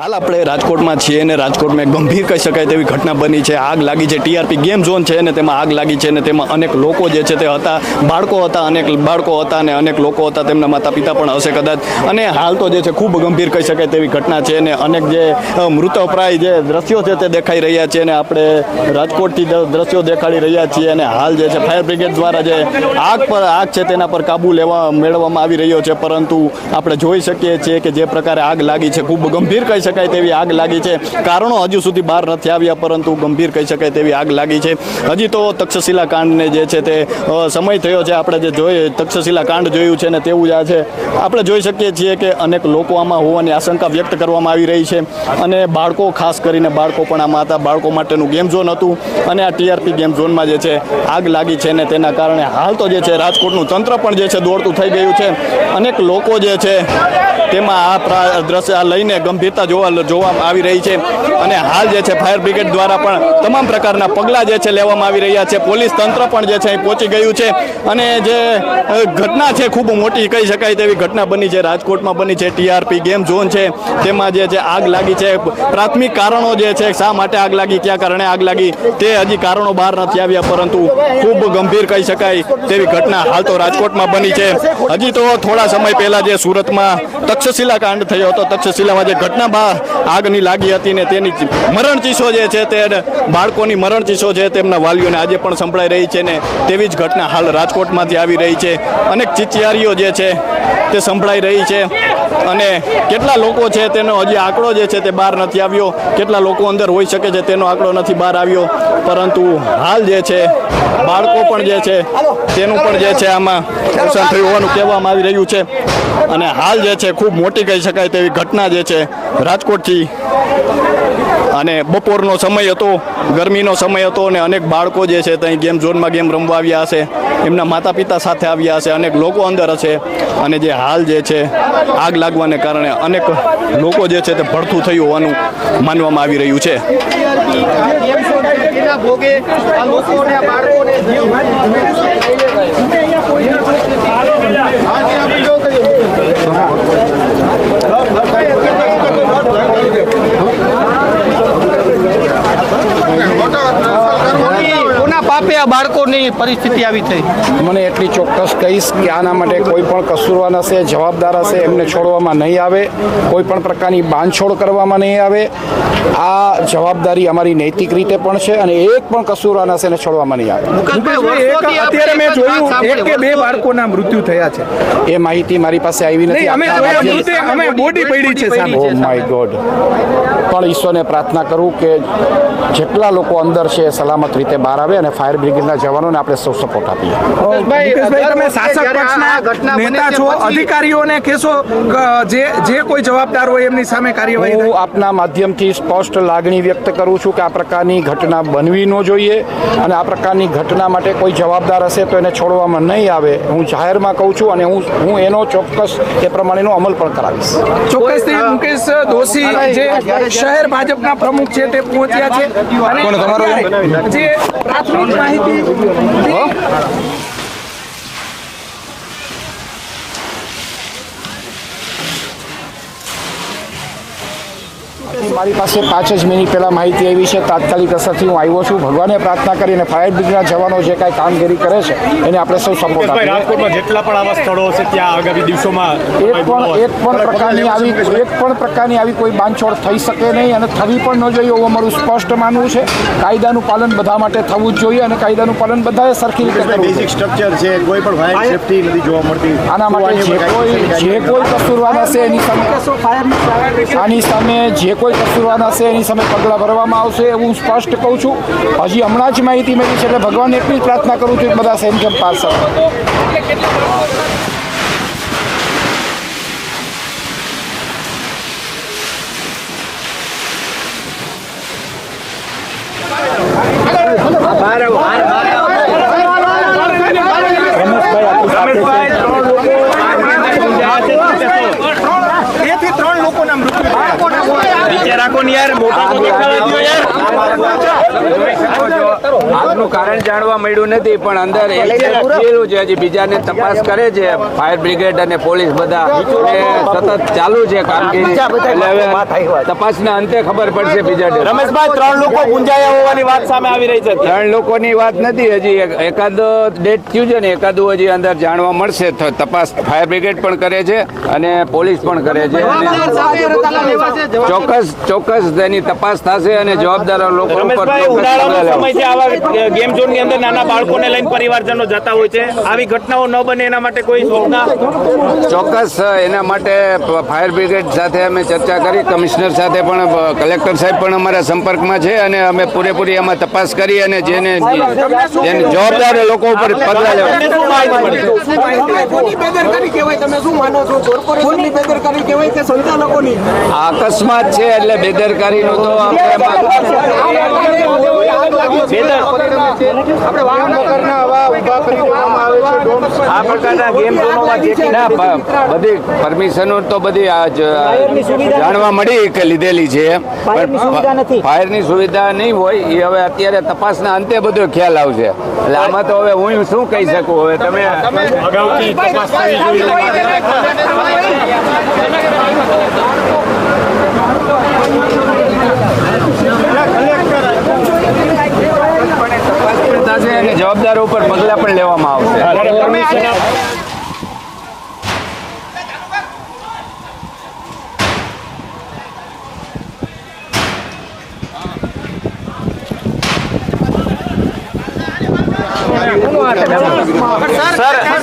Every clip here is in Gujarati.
હાલ આપણે રાજકોટમાં છીએ અને રાજકોટમાં ગંભીર કહી શકાય તેવી ઘટના બની છે. આગ લાગી છે. ટીઆરપી ગેમ ઝોન છે અને તેમાં આગ લાગી છે અને તેમાં અનેક લોકો જે છે તે હતા, બાળકો હતા, અનેક બાળકો હતા અને અનેક લોકો હતા, તેમના માતા પિતા પણ હશે કદાચ. અને હાલ તો જે છે ખૂબ ગંભીર કહી શકાય તેવી ઘટના છે અને અનેક જે મૃતપ્રાય જે દ્રશ્યો છે તે દેખાઈ રહ્યા છે અને આપણે રાજકોટથી દ્રશ્યો દેખાડી રહ્યા છીએ. અને હાલ જે છે ફાયર બ્રિગેડ દ્વારા જે આગ છે તેના પર કાબુ મેળવવામાં આવી રહ્યો છે, પરંતુ આપણે જોઈ શકીએ છીએ કે જે પ્રકારે આગ લાગી છે ખૂબ ગંભીર કહી શકાય તેવી આગ લાગી છે. કારણો હજુ સુધી બહાર નથી આવ્યા, પરંતુ ગંભીર કહી શકાય તેવી આગ લાગી છે. હજી તો તક્ષશિલા કાંડને જે છે તે સમય થયો છે. આપણે જે જોઈએ તક્ષશિલા કાંડ જોયું છે ને તેવું જ આ છે. આપણે જોઈ શકીએ છીએ કે અનેક લોકો આમાં હોવાની આશંકા વ્યક્ત કરવામાં આવી રહી છે અને બાળકો, ખાસ કરીને બાળકો પણ આમાં હતા. બાળકો માટેનું ગેમ ઝોન હતું અને આ ટીઆરપી ગેમ ઝોનમાં જે છે આગ લાગી છે ને તેના કારણે હાલ તો જે છે રાજકોટનું તંત્ર પણ જે છે દોડતું થઈ ગયું છે. અનેક લોકો જે છે તેમાં આ દ્રશ્ય લઈને ગંભીરતા જોવામાં આવી રહી છે અને હાલ જે છે ફાયર બ્રિગેડ દ્વારા પણ તમામ પ્રકારના પગલાં જે છે લેવામાં આવી રહ્યા છે. પોલીસ તંત્ર પણ જે છે અહીં પહોંચી ગયું છે અને જે ઘટના છે ખૂબ મોટી કહી શકાય તેવી ઘટના બની છે. રાજકોટમાં બની છે. ટીઆરપી ગેમ ઝોન છે તેમાં જે છે આગ લાગી છે. પ્રાથમિક કારણો જે છે શા માટે આગ લાગી, કયા કારણે આગ લાગી તે હજી કારણો બહાર નથી આવ્યા, પરંતુ ખૂબ ગંભીર કહી શકાય તેવી ઘટના હાલ તો રાજકોટમાં બની છે. હજી તો થોડા સમય પહેલા જે સુરતમાં તક્ષશિલા કાંડ થયો હતો, તક્ષશિલામાં જે ઘટના આગની લાગી હતી ને તેની મરણ ચીસો જે છે તે બાળકોની મરણ ચીસો છે તેમના વાલીઓને આજે પણ સંભળાઈ રહી છે ને તેવી જ ઘટના હાલ રાજકોટમાંથી આવી રહી છે. અનેક ચીચિયારીઓ જે છે તે સંભળાઈ રહી છે અને કેટલા લોકો છે તેનો હજી આંકડો જે છે તે બહાર નથી આવ્યો. કેટલા લોકો અંદર હોઈ શકે છે તેનો આંકડો નથી બહાર આવ્યો, પરંતુ હાલ જે છે બાળકો પણ જે છે તેનું પણ જે છે આમાં નુકસાન થયું હોવાનું કહેવામાં આવી રહ્યું છે. અને હાલ જે છે ખૂબ મોટી કહી શકાય તેવી ઘટના જે છે રાજકોટથી. અને બપોરનો સમય હતો, ગરમીનો સમય હતો અને અનેક બાળકો જે છે ત્યાં ગેમ ઝોનમાં ગેમ રમવા આવ્યા હશે, એમના માતા પિતા સાથે આવ્યા હશે, અનેક લોકો અંદર હશે અને જે હાલ જે છે આગ લાગવાને કારણે અનેક લોકો જે છે તે ભડથું થયું હોવાનું માનવામાં આવી રહ્યું છે. પાપે આ બાળકોની પરિસ્થિતિ આવી થઈ? મને એટલી ચોક્કસ કહીશ કે આના માટે કોઈ પણ કસૂરવાન હશે, જવાબદાર હશે, એમને છોડવામાં નહીં આવે, કોઈ પણ પ્રકારની બાંધછોડ કરવામાં નહીં આવે. આ જવાબદારી અમારી નૈતિક રીતે પણ છે અને એક પણ કસૂરવાન હશે એને છોડવામાં નહીં આવે. અત્યારે મેં જોયું એક કે બે બાળકોના મૃત્યુ થયા છે. એ માહિતી મારી પાસે આવી નથી. અમે બોડી પડી છે સામે. Oh my God. પણ ઈશ્વરને પ્રાર્થના કરું કે જેટલા લોકો અંદર છે એ સલામત રીતે બહાર આવે અને ફાયર બ્રિગેડના જવાનોને આપણે સૌ સપોર્ટ આપીએ. તમે શાસક પક્ષના નેતા છો, અધિકારીઓને કહેશો જે કોઈ જવાબદાર હોય એમની સામે કાર્યવાહી. હું આપના માધ્યમથી સ્પષ્ટ લાગણી વ્યક્ત કરું છું કે આ પ્રકારની ઘટના બનવી ન જોઈએ અને આ પ્રકારની ઘટના માટે કોઈ જવાબદાર હશે તો એને છોડવામાં નહીં આવે. હું જાહેરમાં કહું છું અને હું એનો ચોક્કસ એ પ્રમાણેનો અમલ પણ કરાવીશ. ચોક્કસથી મુકેશ દોશી જે શહેર ભાજપના પ્રમુખ છે તે પહોંચ્યા છે અને જે પ્રાથમિક માહિતી મારી પાસે 5 જ મિનિટ પહેલાં માહિતી આવી છે. તાત્કાલિક અસરથી હું આવ્યો છું. ભગવાને પ્રાર્થના કરીને ફાયર બ્રિગેડના જવાનો જે કાંઈ કામગીરી કરે છે એને આપણે સૌ સપોર્ટ આપીએ. રાજકોટમાં જેટલા પણ આવા સ્થળો હશે ત્યાં આગામી દિવસોમાં એક પણ પ્રકારની આવી કોઈ બાંધછોડ થઈ શકે નહીં અને થવી પણ ન જોઈએ એવું અમારું સ્પષ્ટ માનવું છે. કાયદાનું પાલન બધા માટે થવું જ જોઈએ અને કાયદાનું પાલન બધાએ સરખી રીતે કરવું. બેઝિક સ્ટ્રક્ચર છે, કોઈ પણ ફાયર સેફટી નથી જોવા મળતી. આના માટે જે કોઈ કસૂરવાર હશે એની સામે જે કોઈ કસૂરવાન હશે એની સામે પગલાં ભરવામાં આવશે એવું હું સ્પષ્ટ કહું છું. હજી હમણાં જ માહિતી મળી છે એટલે ભગવાનને એટલી જ પ્રાર્થના કરું છું કે બધા સેમ પાસ રાખો ને યાર, મોટા યાર આગનું કારણ જાણવા મળ્યું નથી, પણ અંદર થયેલું છે. હજી બીજાને તપાસ કરે છે ફાયર બ્રિગેડ અને પોલીસ બધા, અને સતત ચાલુ છે કામગીરી. એટલે હવે તપાસના અંતે ખબર પડશે બીજા. રમેશભાઈ 3 લોકો ગુંજાયા હોવાની વાત સામે આવી રહી છે. 3 લોકોની વાત નથી, હજી એકાદ ડેટ થયું છે ને એકાદું હજી અંદર જાણવા મળશે. તપાસ ફાયર બ્રિગેડ પણ કરે છે અને પોલીસ પણ કરે છે. ચોક્કસ તેની તપાસ થશે અને જવાબદાર લોકો ઉપર સમયથી આવા ગેમ ઝોન ની અંદર નાના બાળકોને લઈને પરિવારજનો જતા હોય છે. આવી ઘટનાઓ ન બને એના માટે કોઈ સૂચના? ચોક્કસ એના માટે ફાયર બ્રિગેડ સાથે અમે ચર્ચા કરી, કમિશનર સાથે પણ, કલેક્ટર સાહેબ પણ અમારા સંપર્કમાં છે, અને અમે પૂરેપૂરી એમાં તપાસ કરી અને જેને જવાબદાર લોકો ઉપર પગલાં લેવા. આ અકસ્માત છે એટલે બેદરકારીનું તો આ પ્રકારના ગેમ ઝોનોમાં બધી પરમિશનો તો બધી જાણવા મળી કે લીધેલી છે, પણ ફાયરની સુવિધા નહીં હોય એ હવે અત્યારે તપાસના અંતે બધો ખ્યાલ આવશે. એટલે આમાં તો હવે હું શું કહી શકું. હવે તમે અગાઉથી તપાસ થવી જોઈએ. થશે અને જવાબદારો ઉપર પગલાં પણ લેવામાં આવશે.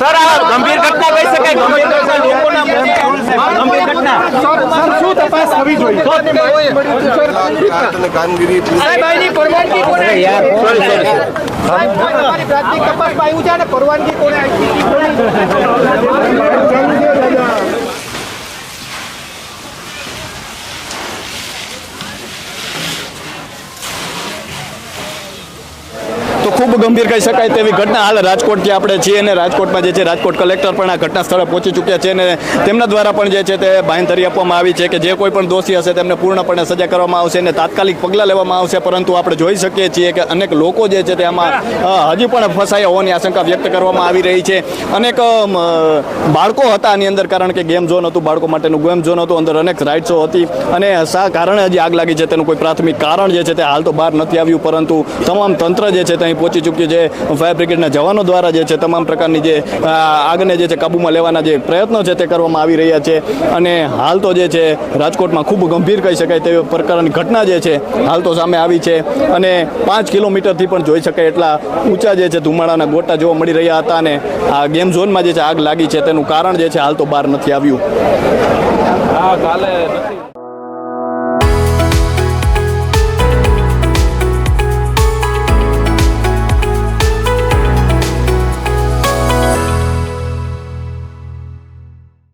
સર આ ગંભીર ઘટના કહી શકાય. ગંભીર ઘટના શું તપાસ થવી જોઈએ? કામગીરી પરવાનગી કોને તો ખૂબ ગંભીર કહી શકાય તેવી ઘટના હાલ રાજકોટથી આપણે છીએ, અને રાજકોટમાં જે છે રાજકોટ કલેક્ટર પણ આ ઘટના સ્થળે પહોંચી ચૂક્યા છે, અને તેમના દ્વારા પણ જે છે તે બાંહેધરી આપવામાં આવી છે કે જે કોઈ પણ દોષી હશે તેમને પૂર્ણપણે સજા કરવામાં આવશે અને તાત્કાલિક પગલાં લેવામાં આવશે. પરંતુ આપણે જોઈ શકીએ છીએ કે અનેક લોકો જે છે તે આમાં હજી પણ ફસાયા હોવાની આશંકા વ્યક્ત કરવામાં આવી રહી છે. અનેક બાળકો હતા આની અંદર, કારણ કે ગેમ ઝોન હતું, બાળકો માટેનું ગેમ ઝોન હતું, અંદર અનેક રાઇડ્સો હતી, અને શા કારણે હજી આગ લાગી છે તેનું કોઈ પ્રાથમિક કારણ જે છે તે હાલ તો બહાર નથી આવ્યું. પરંતુ તમામ તંત્ર જે છે તે અહીં પહોંચી ચૂક્યું છે. ફાયર બ્રિગેડના જવાનો દ્વારા જે છે તમામ પ્રકારની જે આગને જે છે કાબૂમાં લેવાના જે પ્રયત્નો છે તે કરવામાં આવી રહ્યા છે. અને હાલ તો જે છે રાજકોટમાં ખૂબ ગંભીર કહી શકાય તેવી પ્રકારની ઘટના જે છે હાલ તો સામે આવી છે, અને 5 કિલોમીટરથી પણ જોઈ શકાય એટલા ઊંચા જે છે ધુમાડાના ગોટા જોવા મળી રહ્યા હતા. અને આ ગેમ ઝોનમાં જે છે આગ લાગી છે તેનું કારણ જે છે હાલ તો બહાર નથી આવ્યું. હા, કાલે નથી.